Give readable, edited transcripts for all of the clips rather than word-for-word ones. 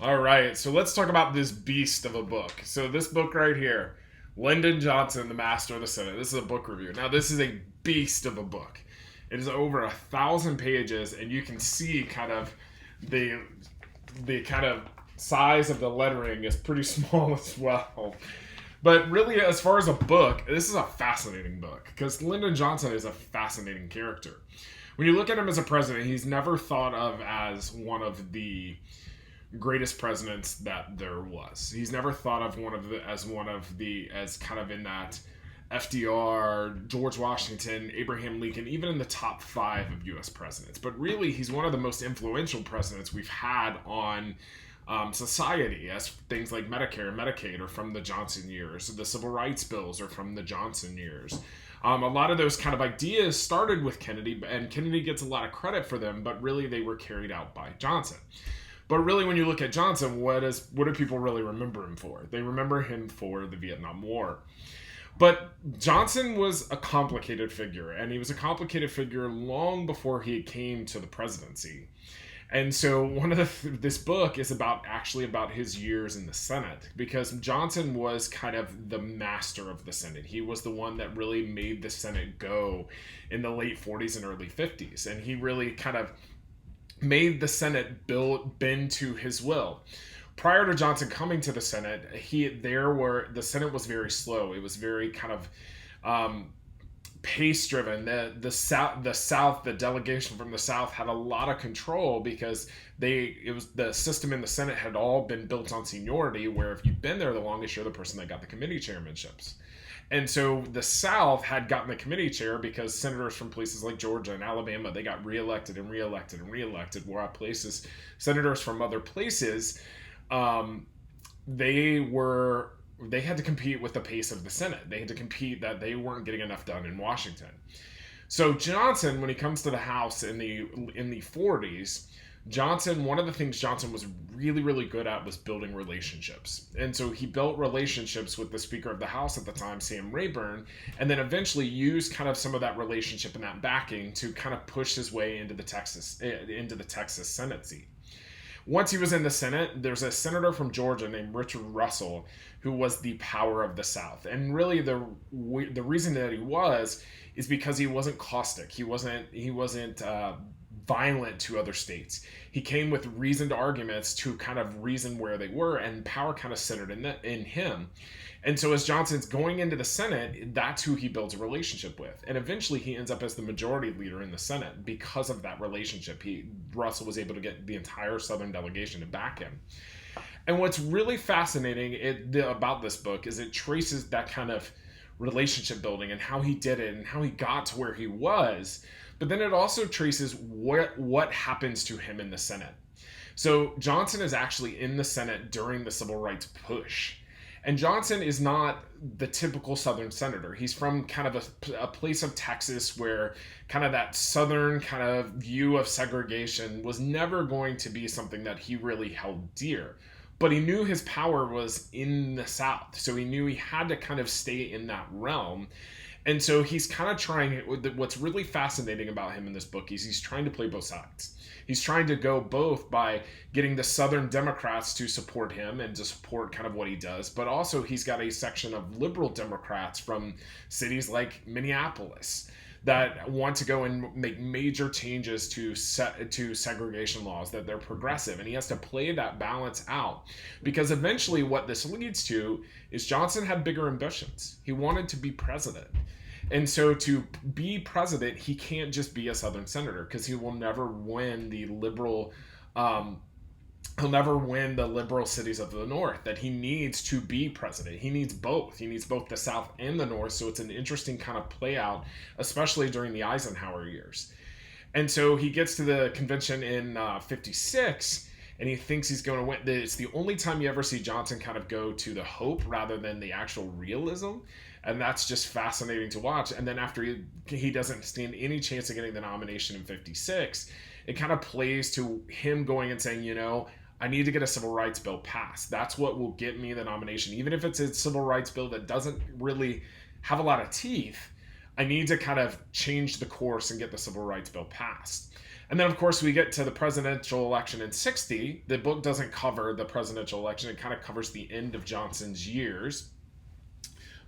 All right, so let's talk about this beast of a book. So this book right here, Lyndon Johnson, The Master of the Senate. This is a book review. Now this is a beast of a book. It is over 1,000 pages, and you can see kind of the kind of size of the lettering is pretty small as well. But really, as far as a book, this is a fascinating book because Lyndon Johnson is a fascinating character. When you look at him as a president, he's never thought of as one of the greatest presidents that there was. He's never thought of as kind of in that FDR, George Washington, Abraham Lincoln, even in the top 5 of U.S. presidents. But really, he's one of the most influential presidents we've had on society, as things like Medicare and Medicaid are from the Johnson years. The civil rights bills are from the Johnson years. A lot of those kind of ideas started with Kennedy, and Kennedy gets a lot of credit for them, but really they were carried out by Johnson. But really, when you look at Johnson, what do people really remember him for? They remember him for the Vietnam War. But Johnson was a complicated figure, and he was a complicated figure long before he came to the presidency. And so this book is about his years in the Senate, because Johnson was kind of the master of the Senate. He was the one that really made the Senate go in the late 40s and early 50s. And he really kind of made the Senate bend to his will. Prior to Johnson coming to the Senate, the Senate was very slow. It was very kind of pace driven. The delegation from the South had a lot of control because the system in the Senate had all been built on seniority, where if you've been there the longest, you're the person that got the committee chairmanships. And so the South had gotten the committee chair because senators from places like Georgia and Alabama, they got reelected and reelected and reelected, while senators from other places, they had to compete with the pace of the Senate. They had to compete that they weren't getting enough done in Washington. So Johnson, when he comes to the House in the 40s, one of the things Johnson was really, really good at was building relationships. And so he built relationships with the Speaker of the House at the time, Sam Rayburn, and then eventually used kind of some of that relationship and that backing to kind of push his way into the Texas Senate seat. Once he was in the Senate, there's a senator from Georgia named Richard Russell who was the power of the South. And really the reason that he was is because he wasn't caustic. He wasn't violent to other states. He came with reasoned arguments to kind of reason where they were, and power kind of centered in him. And so as Johnson's going into the Senate, that's who he builds a relationship with. And eventually he ends up as the majority leader in the Senate because of that relationship. Russell was able to get the entire Southern delegation to back him. And what's really fascinating about this book is it traces that kind of relationship building and how he did it and how he got to where he was. But then it also traces what happens to him in the Senate. So Johnson is actually in the Senate during the civil rights push. And Johnson is not the typical Southern senator. He's from kind of a place of Texas where kind of that Southern kind of view of segregation was never going to be something that he really held dear. But he knew his power was in the South. So he knew he had to kind of stay in that realm. And so he's kind of trying, what's really fascinating about him in this book is he's trying to play both sides. He's trying to go both by getting the Southern Democrats to support him and to support kind of what he does, but also he's got a section of liberal Democrats from cities like Minneapolis that want to go and make major changes to segregation laws, that they're progressive, and he has to play that balance out, because eventually what this leads to is Johnson had bigger ambitions. He wanted to be president. And so to be president, he can't just be a Southern senator, because he will never win the liberal cities of the North. That he needs to be president. He needs both. He needs both the South and the North. So it's an interesting kind of play out, especially during the Eisenhower years. And so he gets to the convention in 56, and he thinks he's going to win. It's the only time you ever see Johnson kind of go to the hope rather than the actual realism. And that's just fascinating to watch. And then after he doesn't stand any chance of getting the nomination in 56, it kind of plays to him going and saying, I need to get a civil rights bill passed. That's what will get me the nomination. Even if it's a civil rights bill that doesn't really have a lot of teeth, I need to kind of change the course and get the Civil Rights Bill passed. And then, of course, we get to the presidential election in 60. The book doesn't cover the presidential election. It kind of covers the end of Johnson's years.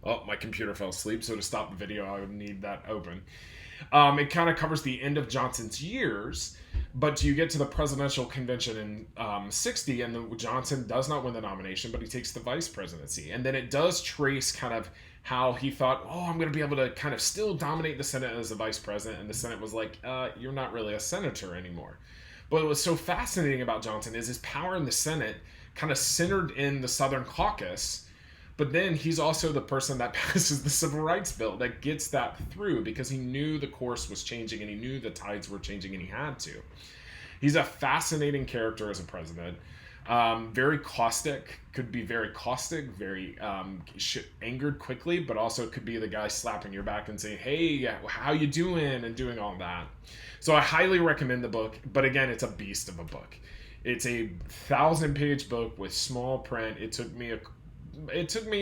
Oh, my computer fell asleep, so to stop the video, I would need that open. It kind of covers the end of Johnson's years, but you get to the presidential convention in 60, and Johnson does not win the nomination, but he takes the vice presidency. And then it does trace kind of how he thought, oh, I'm going to be able to kind of still dominate the Senate as a vice president. And the Senate was like, you're not really a senator anymore. But what was so fascinating about Johnson is his power in the Senate kind of centered in the Southern Caucus. But then he's also the person that passes the Civil Rights Bill, that gets that through, because he knew the course was changing and he knew the tides were changing and he had to. He's a fascinating character as a president. Very caustic, could be very caustic, very angered quickly, but also could be the guy slapping your back and saying, hey, how you doing, and doing all that. So I highly recommend the book, but again, it's a beast of a book. It's a 1,000-page book with small print. It took me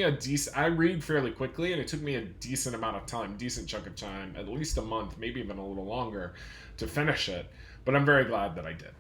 a decent, I read fairly quickly, and it took me a decent amount of time, decent chunk of time, at least a month, maybe even a little longer, to finish it. But I'm very glad that I did.